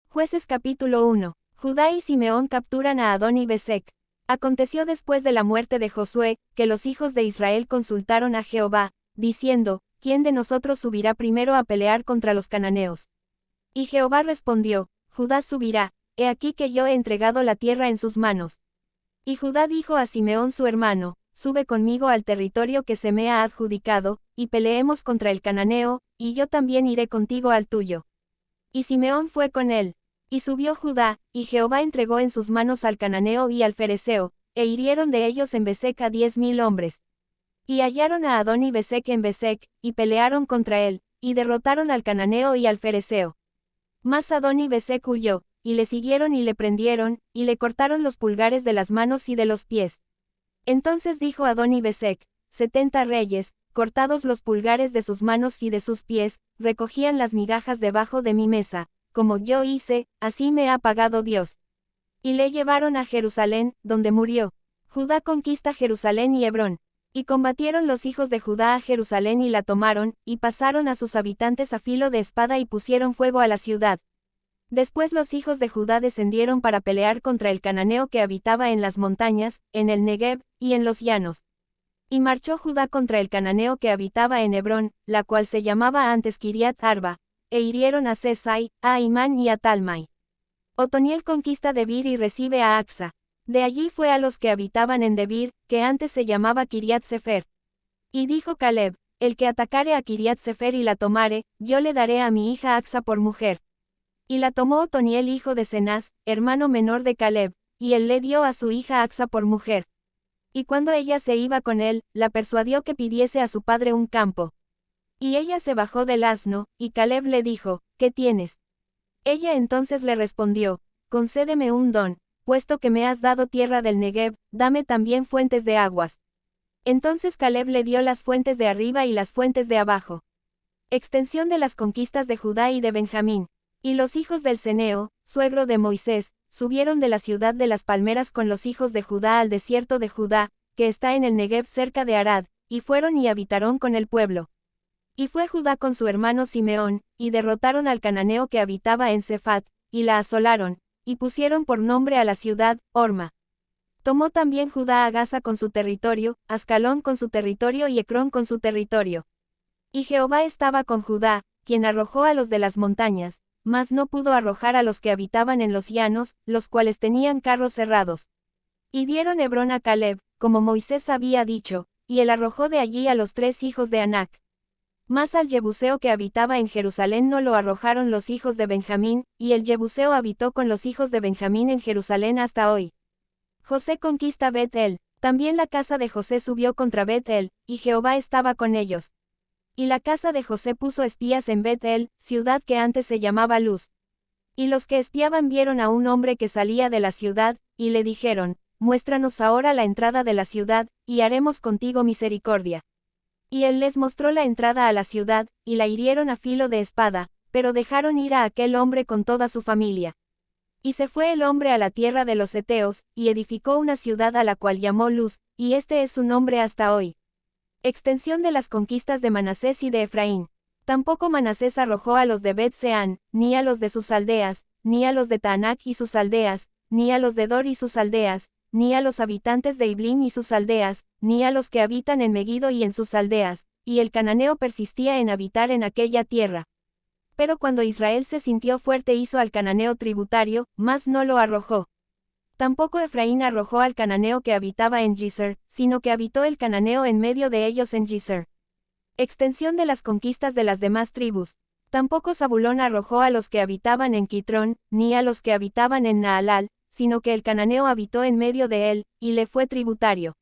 Jueces capítulo 1. Judá y Simeón capturan a Adón y Besec. Aconteció después de la muerte de Josué, que los hijos de Israel consultaron a Jehová, diciendo, ¿quién de nosotros subirá primero a pelear contra los cananeos? Y Jehová respondió, Judá subirá, he aquí que yo he entregado la tierra en sus manos. Y Judá dijo a Simeón su hermano, sube conmigo al territorio que se me ha adjudicado, y peleemos contra el cananeo, y yo también iré contigo al tuyo. Y Simeón fue con él. Y subió Judá, y Jehová entregó en sus manos al cananeo y al fereceo, e hirieron de ellos en Besec a 10,000 hombres. Y hallaron a Adón y Besec en Besec, y pelearon contra él, y derrotaron al cananeo y al fereceo. Mas Adón y Besec huyó, y le siguieron y le prendieron, y le cortaron los pulgares de las manos y de los pies. Entonces dijo Adón y Besec, 70 reyes, cortados los pulgares de sus manos y de sus pies, recogían las migajas debajo de mi mesa. Como yo hice, así me ha pagado Dios. Y le llevaron a Jerusalén, donde murió. Judá conquista Jerusalén y Hebrón. Y combatieron los hijos de Judá a Jerusalén y la tomaron, y pasaron a sus habitantes a filo de espada y pusieron fuego a la ciudad. Después los hijos de Judá descendieron para pelear contra el cananeo que habitaba en las montañas, en el Negev, y en los llanos. Y marchó Judá contra el cananeo que habitaba en Hebrón, la cual se llamaba antes Kiriat Arba. E hirieron a Sesai, a Imán y a Talmai. Otoniel conquista Debir y recibe a Axa. De allí fue a los que habitaban en Debir, que antes se llamaba Kiriat Sefer. Y dijo Caleb, el que atacare a Kiriat Sefer y la tomare, yo le daré a mi hija Axa por mujer. Y la tomó Otoniel hijo de Cenaz, hermano menor de Caleb, y él le dio a su hija Axa por mujer. Y cuando ella se iba con él, la persuadió que pidiese a su padre un campo. Y ella se bajó del asno, y Caleb le dijo, ¿qué tienes? Ella entonces le respondió, concédeme un don, puesto que me has dado tierra del Negev, dame también fuentes de aguas. Entonces Caleb le dio las fuentes de arriba y las fuentes de abajo. Extensión de las conquistas de Judá y de Benjamín. Y los hijos del Ceneo, suegro de Moisés, subieron de la ciudad de las palmeras con los hijos de Judá al desierto de Judá, que está en el Negev cerca de Arad, y fueron y habitaron con el pueblo. Y fue Judá con su hermano Simeón, y derrotaron al cananeo que habitaba en Cefat, y la asolaron, y pusieron por nombre a la ciudad, Orma. Tomó también Judá a Gaza con su territorio, Ascalón con su territorio y Ecrón con su territorio. Y Jehová estaba con Judá, quien arrojó a los de las montañas, mas no pudo arrojar a los que habitaban en los llanos, los cuales tenían carros cerrados. Y dieron Hebrón a Caleb, como Moisés había dicho, y él arrojó de allí a los 3 hijos de Anac. Mas al Jebuseo que habitaba en Jerusalén no lo arrojaron los hijos de Benjamín, y el Jebuseo habitó con los hijos de Benjamín en Jerusalén hasta hoy. José conquista Bet-El. También la casa de José subió contra Bet-El, y Jehová estaba con ellos. Y la casa de José puso espías en Bet-El, ciudad que antes se llamaba Luz. Y los que espiaban vieron a un hombre que salía de la ciudad, y le dijeron, muéstranos ahora la entrada de la ciudad, y haremos contigo misericordia. Y él les mostró la entrada a la ciudad, y la hirieron a filo de espada, pero dejaron ir a aquel hombre con toda su familia. Y se fue el hombre a la tierra de los heteos, y edificó una ciudad a la cual llamó Luz, y este es su nombre hasta hoy. Extensión de las conquistas de Manasés y de Efraín. Tampoco Manasés arrojó a los de Bet-Seán, ni a los de sus aldeas, ni a los de Taanac y sus aldeas, ni a los de Dor y sus aldeas, ni a los habitantes de Iblim y sus aldeas, ni a los que habitan en Megido y en sus aldeas, y el cananeo persistía en habitar en aquella tierra. Pero cuando Israel se sintió fuerte hizo al cananeo tributario, mas no lo arrojó. Tampoco Efraín arrojó al cananeo que habitaba en Gizer, sino que habitó el cananeo en medio de ellos en Gizer. Extensión de las conquistas de las demás tribus. Tampoco Zabulón arrojó a los que habitaban en Quitrón, ni a los que habitaban en Naalal, sino que el cananeo habitó en medio de él, y le fue tributario.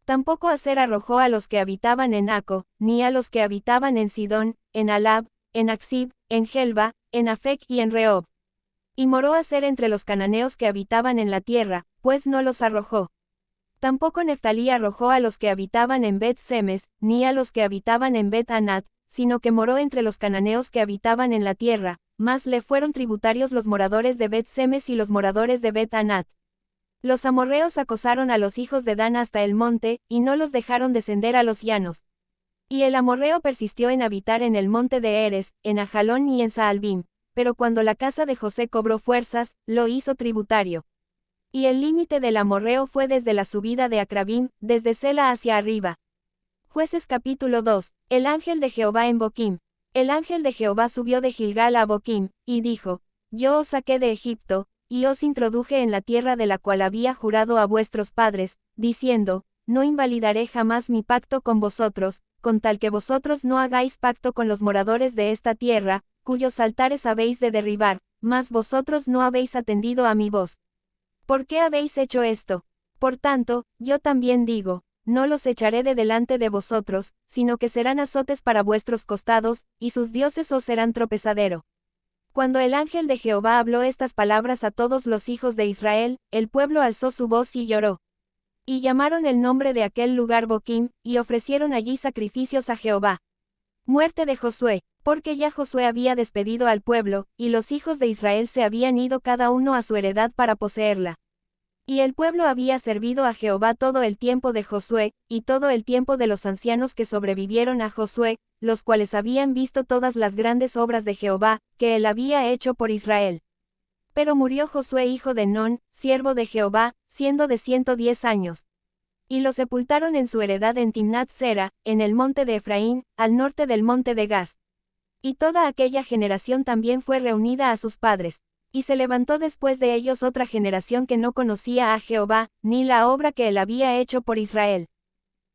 Tampoco Aser arrojó a los que habitaban en Aco, ni a los que habitaban en Sidón, en Alab, en Aksib, en Gelba, en Afec y en Rehob. Y moró Aser entre los cananeos que habitaban en la tierra, pues no los arrojó. Tampoco Neftalí arrojó a los que habitaban en Bet-Semes, ni a los que habitaban en Bet-Anat, sino que moró entre los cananeos que habitaban en la tierra, mas le fueron tributarios los moradores de Bet-Semes y los moradores de Bet-Anat. Los amorreos acosaron a los hijos de Dan hasta el monte, y no los dejaron descender a los llanos. Y el amorreo persistió en habitar en el monte de Eres, en Ajalón y en Saalbim, pero cuando la casa de José cobró fuerzas, lo hizo tributario. Y el límite del amorreo fue desde la subida de Acrabim, desde Sela hacia arriba. Jueces capítulo 2. El ángel de Jehová en Boquim. El ángel de Jehová subió de Gilgal a Boquim, y dijo: Yo os saqué de Egipto, y os introduje en la tierra de la cual había jurado a vuestros padres, diciendo: No invalidaré jamás mi pacto con vosotros, con tal que vosotros no hagáis pacto con los moradores de esta tierra, cuyos altares habéis de derribar, mas vosotros no habéis atendido a mi voz. ¿Por qué habéis hecho esto? Por tanto, yo también digo: no los echaré de delante de vosotros, sino que serán azotes para vuestros costados, y sus dioses os serán tropezadero. Cuando el ángel de Jehová habló estas palabras a todos los hijos de Israel, el pueblo alzó su voz y lloró. Y llamaron el nombre de aquel lugar Boquim, y ofrecieron allí sacrificios a Jehová. Muerte de Josué, porque ya Josué había despedido al pueblo, y los hijos de Israel se habían ido cada uno a su heredad para poseerla. Y el pueblo había servido a Jehová todo el tiempo de Josué, y todo el tiempo de los ancianos que sobrevivieron a Josué, los cuales habían visto todas las grandes obras de Jehová, que él había hecho por Israel. Pero murió Josué hijo de Non, siervo de Jehová, siendo de 110 años. Y lo sepultaron en su heredad en Timnat Sera, en el monte de Efraín, al norte del monte de Gaz. Y toda aquella generación también fue reunida a sus padres. Y se levantó después de ellos otra generación que no conocía a Jehová, ni la obra que él había hecho por Israel.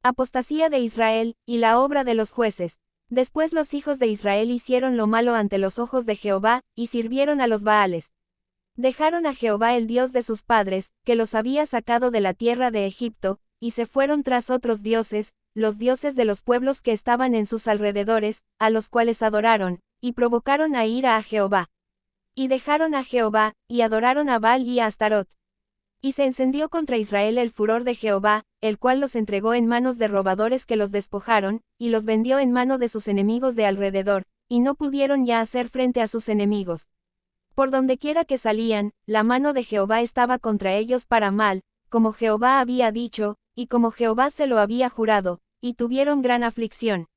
Apostasía de Israel, y la obra de los jueces. Después los hijos de Israel hicieron lo malo ante los ojos de Jehová, y sirvieron a los Baales. Dejaron a Jehová el Dios de sus padres, que los había sacado de la tierra de Egipto, y se fueron tras otros dioses, los dioses de los pueblos que estaban en sus alrededores, a los cuales adoraron, y provocaron a ira a Jehová. Y dejaron a Jehová, y adoraron a Baal y a Astarot. Y se encendió contra Israel el furor de Jehová, el cual los entregó en manos de robadores que los despojaron, y los vendió en mano de sus enemigos de alrededor, y no pudieron ya hacer frente a sus enemigos. Por dondequiera que salían, la mano de Jehová estaba contra ellos para mal, como Jehová había dicho, y como Jehová se lo había jurado, y tuvieron gran aflicción.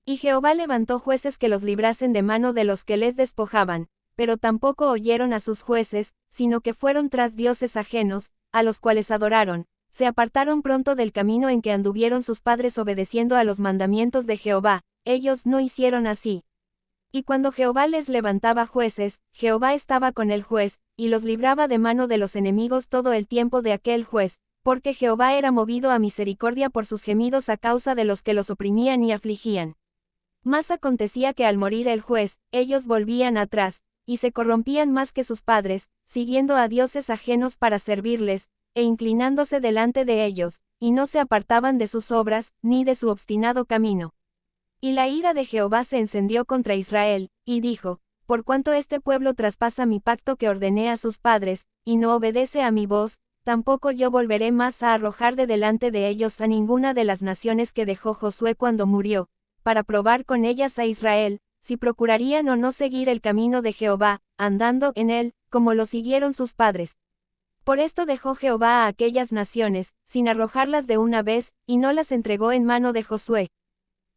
Y Jehová levantó jueces que los librasen de mano de los que les despojaban, pero tampoco oyeron a sus jueces, sino que fueron tras dioses ajenos, a los cuales adoraron, se apartaron pronto del camino en que anduvieron sus padres obedeciendo a los mandamientos de Jehová, ellos no hicieron así. Y cuando Jehová les levantaba jueces, Jehová estaba con el juez, y los libraba de mano de los enemigos todo el tiempo de aquel juez, porque Jehová era movido a misericordia por sus gemidos a causa de los que los oprimían y afligían. Mas acontecía que al morir el juez, ellos volvían atrás, y se corrompían más que sus padres, siguiendo a dioses ajenos para servirles, e inclinándose delante de ellos, y no se apartaban de sus obras, ni de su obstinado camino. Y la ira de Jehová se encendió contra Israel, y dijo: Por cuanto este pueblo traspasa mi pacto que ordené a sus padres, y no obedece a mi voz, tampoco yo volveré más a arrojar de delante de ellos a ninguna de las naciones que dejó Josué cuando murió, para probar con ellas a Israel, si procurarían o no seguir el camino de Jehová, andando en él, como lo siguieron sus padres. Por esto dejó Jehová a aquellas naciones, sin arrojarlas de una vez, y no las entregó en mano de Josué.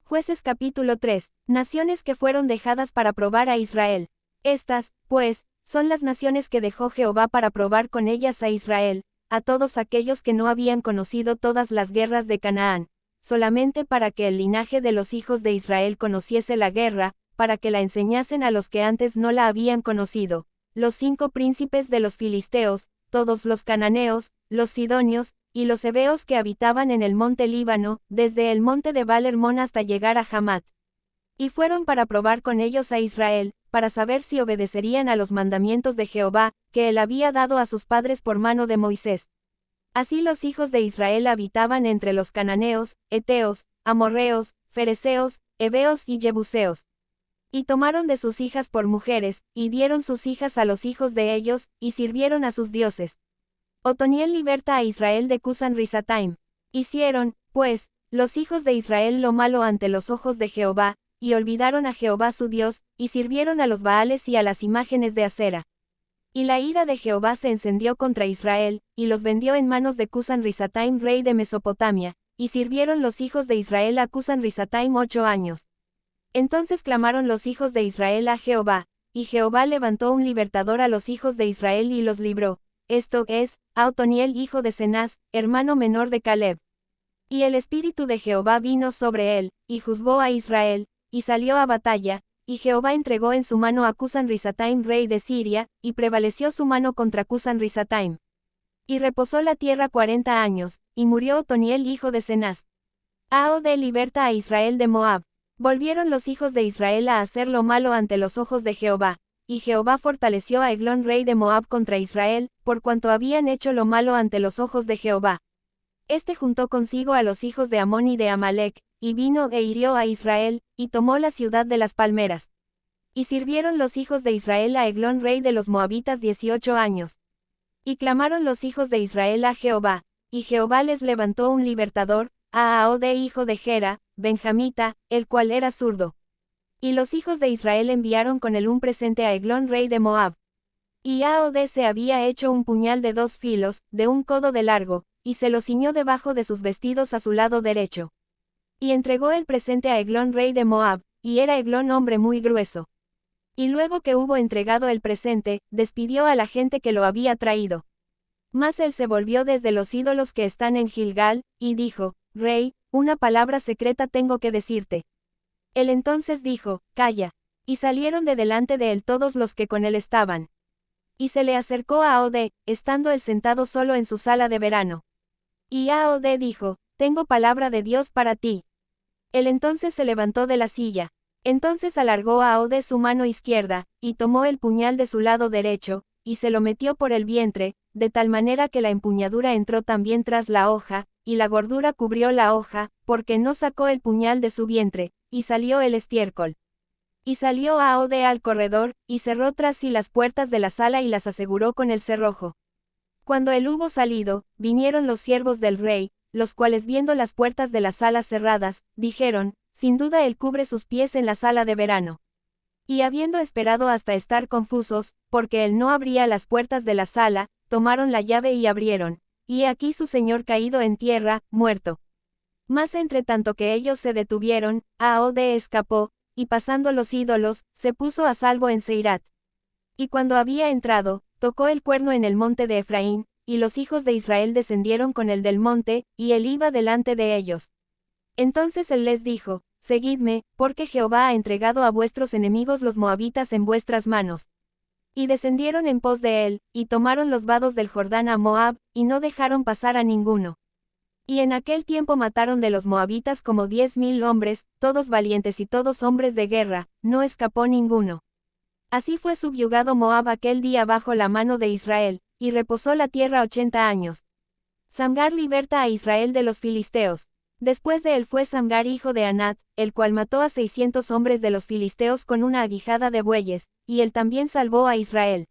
Jueces capítulo 3. Naciones que fueron dejadas para probar a Israel. Estas, pues, son las naciones que dejó Jehová para probar con ellas a Israel, a todos aquellos que no habían conocido todas las guerras de Canaán, solamente para que el linaje de los hijos de Israel conociese la guerra, para que la enseñasen a los que antes no la habían conocido, los 5 príncipes de los filisteos, todos los cananeos, los sidonios, y los heveos que habitaban en el monte Líbano, desde el monte de Baal-Hermón hasta llegar a Hamat. Y fueron para probar con ellos a Israel, para saber si obedecerían a los mandamientos de Jehová, que él había dado a sus padres por mano de Moisés. Así los hijos de Israel habitaban entre los cananeos, heteos, amorreos, fereceos, heveos y jebuseos. Y tomaron de sus hijas por mujeres, y dieron sus hijas a los hijos de ellos, y sirvieron a sus dioses. Otoniel liberta a Israel de Cusan Risataim. Hicieron, pues, los hijos de Israel lo malo ante los ojos de Jehová, y olvidaron a Jehová su Dios, y sirvieron a los Baales y a las imágenes de acera. Y la ira de Jehová se encendió contra Israel, y los vendió en manos de Cusan Risataim rey de Mesopotamia, y sirvieron los hijos de Israel a Cusan Risataim 8 años. Entonces clamaron los hijos de Israel a Jehová, y Jehová levantó un libertador a los hijos de Israel y los libró, esto es, a Otoniel hijo de Cenaz, hermano menor de Caleb. Y el espíritu de Jehová vino sobre él, y juzgó a Israel, y salió a batalla, y Jehová entregó en su mano a Cushan-Risataim rey de Siria, y prevaleció su mano contra Cushan-Risataim. Y reposó la tierra 40 años, y murió Otoniel hijo de Cenaz. Ahode liberta a Israel de Moab. Volvieron los hijos de Israel a hacer lo malo ante los ojos de Jehová, y Jehová fortaleció a Eglón rey de Moab contra Israel, por cuanto habían hecho lo malo ante los ojos de Jehová. Este juntó consigo a los hijos de Amón y de Amalec, y vino e hirió a Israel, y tomó la ciudad de las palmeras. Y sirvieron los hijos de Israel a Eglón rey de los Moabitas 18 años. Y clamaron los hijos de Israel a Jehová, y Jehová les levantó un libertador, a Ahode hijo de Gera, benjamita, el cual era zurdo. Y los hijos de Israel enviaron con él un presente a Eglón rey de Moab. Y Ahode se había hecho un puñal de 2 filos, de 1 codo de largo, y se lo ciñó debajo de sus vestidos a su lado derecho. Y entregó el presente a Eglón rey de Moab, y era Eglón hombre muy grueso. Y luego que hubo entregado el presente, despidió a la gente que lo había traído. Mas él se volvió desde los ídolos que están en Gilgal, y dijo, Rey, una palabra secreta tengo que decirte. Él entonces dijo, Calla. Y salieron de delante de él todos los que con él estaban. Y se le acercó a Ahode, estando él sentado solo en su sala de verano. Y Ahode dijo, Tengo palabra de Dios para ti. Él entonces se levantó de la silla. Entonces alargó a Ahode su mano izquierda, y tomó el puñal de su lado derecho, y se lo metió por el vientre, de tal manera que la empuñadura entró también tras la hoja, y la gordura cubrió la hoja, porque no sacó el puñal de su vientre, y salió el estiércol. Y salió Ahode al corredor, y cerró tras sí las puertas de la sala y las aseguró con el cerrojo. Cuando él hubo salido, vinieron los siervos del rey, los cuales viendo las puertas de la sala cerradas, dijeron, sin duda él cubre sus pies en la sala de verano. Y habiendo esperado hasta estar confusos, porque él no abría las puertas de la sala, tomaron la llave y abrieron, y he aquí su señor caído en tierra, muerto. Mas entre tanto que ellos se detuvieron, Ahode escapó, y pasando los ídolos, se puso a salvo en Seirat. Y cuando había entrado, tocó el cuerno en el monte de Efraín, y los hijos de Israel descendieron con él del monte, y él iba delante de ellos. Entonces él les dijo, Seguidme, porque Jehová ha entregado a vuestros enemigos los moabitas en vuestras manos. Y descendieron en pos de él, y tomaron los vados del Jordán a Moab, y no dejaron pasar a ninguno. Y en aquel tiempo mataron de los moabitas como 10,000 hombres, todos valientes y todos hombres de guerra, no escapó ninguno. Así fue subyugado Moab aquel día bajo la mano de Israel, y reposó la tierra 80 años. Samgar liberta a Israel de los filisteos. Después de él fue Samgar hijo de Anat, el cual mató a 600 hombres de los filisteos con una aguijada de bueyes, y él también salvó a Israel.